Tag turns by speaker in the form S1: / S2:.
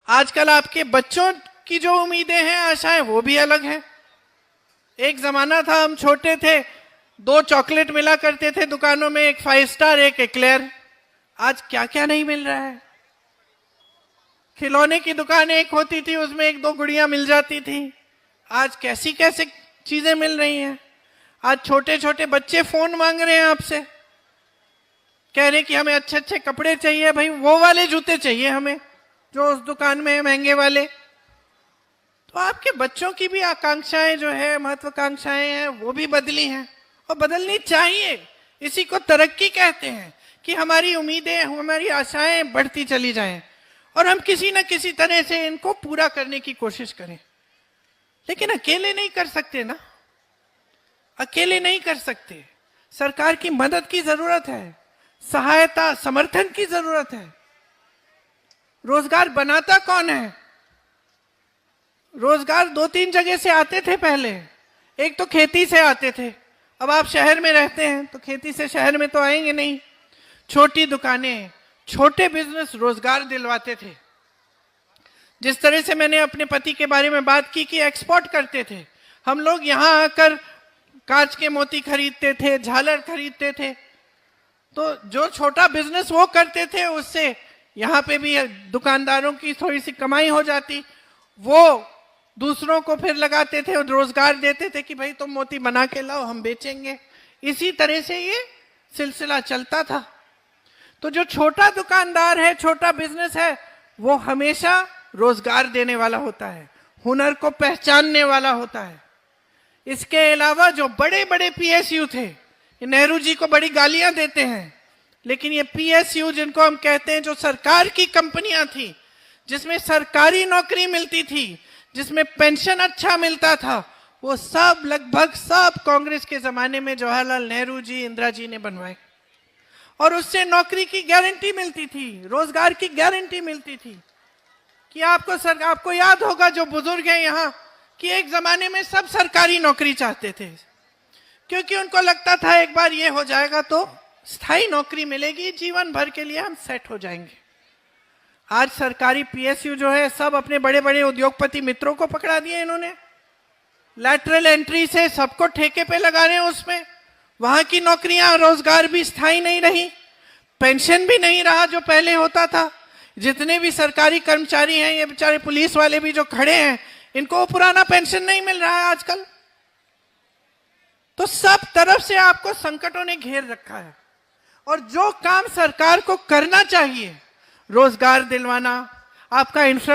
S1: आजकल आपके बच्चों की जो उम्मीदें हैं, आशाएं, वो भी अलग हैं। एक जमाना था, हम छोटे थे, 2 चॉकलेट मिला करते थे दुकानों में, एक 5 स्टार, एक एक्लेयर। आज क्या क्या नहीं मिल रहा है। खिलौने की दुकान एक होती थी, उसमें 1-2 गुड़ियां मिल जाती थी। आज कैसी कैसे चीजें मिल रही हैं। आज छोटे छोटे बच्चे फोन मांग रहे हैं आपसे, कह रहे कि हमें अच्छे अच्छे कपड़े चाहिए, भाई वो वाले जूते चाहिए हमें जो उस दुकान में है, महंगे वाले। तो आपके बच्चों की भी आकांक्षाएं जो है, महत्वाकांक्षाएं हैं, वो भी बदली हैं और बदलनी चाहिए। इसी को तरक्की कहते हैं कि हमारी उम्मीदें, हमारी आशाएं बढ़ती चली जाएं और हम किसी न किसी तरह से इनको पूरा करने की कोशिश करें। लेकिन अकेले नहीं कर सकते ना, अकेले नहीं कर सकते। सरकार की मदद की जरूरत है, सहायता, समर्थन की जरूरत है। रोजगार बनाता कौन है? रोजगार 2-3 जगह से आते थे पहले। एक तो खेती से आते थे, अब आप शहर में रहते हैं तो खेती से शहर में तो आएंगे नहीं। छोटी दुकानें, छोटे बिजनेस रोजगार दिलवाते थे। जिस तरह से मैंने अपने पति के बारे में बात की कि एक्सपोर्ट करते थे, हम लोग यहाँ आकर कांच के मोती खरीदते थे, झालर खरीदते थे। तो जो छोटा बिजनेस वो करते थे, उससे यहाँ पे भी दुकानदारों की थोड़ी सी कमाई हो जाती। वो दूसरों को फिर लगाते थे और रोजगार देते थे कि भाई तुम मोती बना के लाओ, हम बेचेंगे। इसी तरह से ये सिलसिला चलता था। तो जो छोटा दुकानदार है, छोटा बिजनेस है, वो हमेशा रोजगार देने वाला होता है, हुनर को पहचानने वाला होता है। इसके अलावा जो बड़े बड़े पीएसयू थे, नेहरू जी को बड़ी गालियां देते हैं, लेकिन ये पीएसयू जिनको हम कहते हैं, जो सरकार की कंपनियां थी, जिसमें सरकारी नौकरी मिलती थी, जिसमें पेंशन अच्छा मिलता था, वो सब लगभग सब कांग्रेस के जमाने में जवाहरलाल नेहरू जी, इंदिरा जी ने बनवाए। और उससे नौकरी की गारंटी मिलती थी, रोजगार की गारंटी मिलती थी। कि आपको याद होगा, जो बुजुर्ग हैं यहाँ, कि एक जमाने में सब सरकारी नौकरी चाहते थे, क्योंकि उनको लगता था एक बार ये हो जाएगा तो स्थायी नौकरी मिलेगी, जीवन भर के लिए हम सेट हो जाएंगे। आज सरकारी पीएसयू जो है, सब अपने बड़े बड़े उद्योगपति मित्रों को पकड़ा दिए इन्होंने। लैटरल एंट्री से सबको ठेके पे लगा रहे हैं उसमें। वहां की नौकरियां, रोजगार भी स्थायी नहीं रही, पेंशन भी नहीं रहा जो पहले होता था। जितने भी सरकारी कर्मचारी हैं, ये बेचारे पुलिस वाले भी जो खड़े हैं, इनको पुराना पेंशन नहीं मिल रहा है आजकल। तो सब तरफ से आपको संकटों ने घेर रखा है। और जो काम सरकार को करना चाहिए, रोजगार दिलवाना, आपका इंफ्रास्ट्रक्चर